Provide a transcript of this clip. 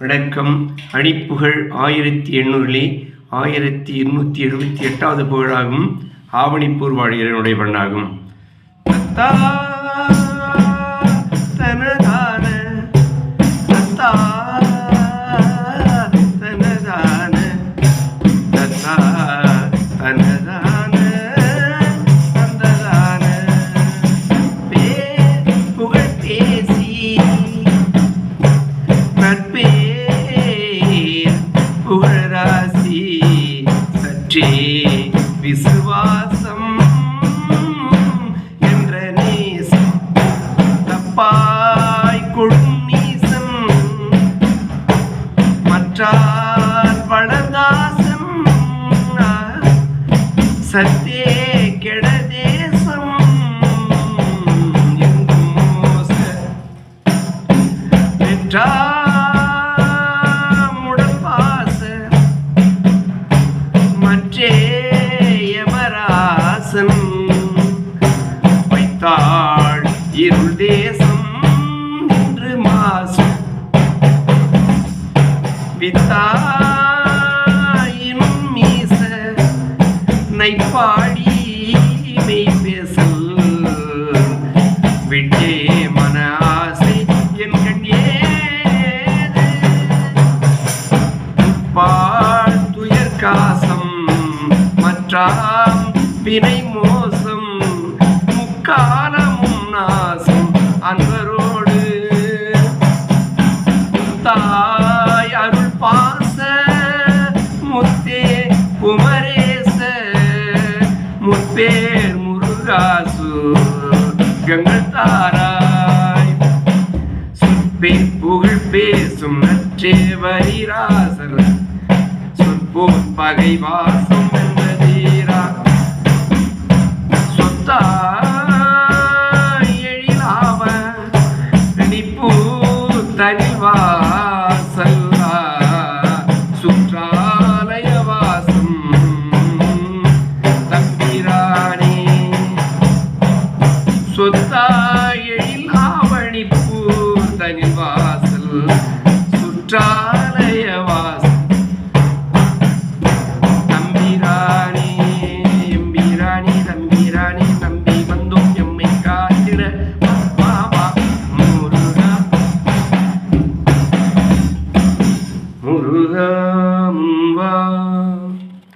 வணக்கம். அணிப்புகழ் 1800 1278வது புகழாகும். ஆவணிப்பூர் வாழ்கிறனுடைய பண்ணாகும். விசுவாசம் என்ற நேசம் தப்பாய் கொடும் நீசம் மற்றார் வளதாசம் சத்தே கெட தேசம் எங்கும் மோச பெற்றார் வைத்தாள் இருள் தேசம் என்று மாசு வித்தாயினும் மீச நைப்பாடி மெய் பேசல் விட்டே மன ஆசை என் கண்ணே பாழ் துயர் காசம் மற்றாம் வினை மோசம் முக்காலமும் நாசம் அன்பரோடு தாய் அருள் பாச முத்தே குமரேச முற்பேர் முருகாசு கங்கள் தாராய் சொற்பே புகழ் பேசும் நற்றே வரிராசர் சொற்போர் பகை வாசம் என்பதீரா எழிலாவ நிப்பு தனிவாசல் சுற்றாலய வாசம் தம்பிரானே சொத்தா எழிலாவ நிப்பு தனிவாசல் சுற்றா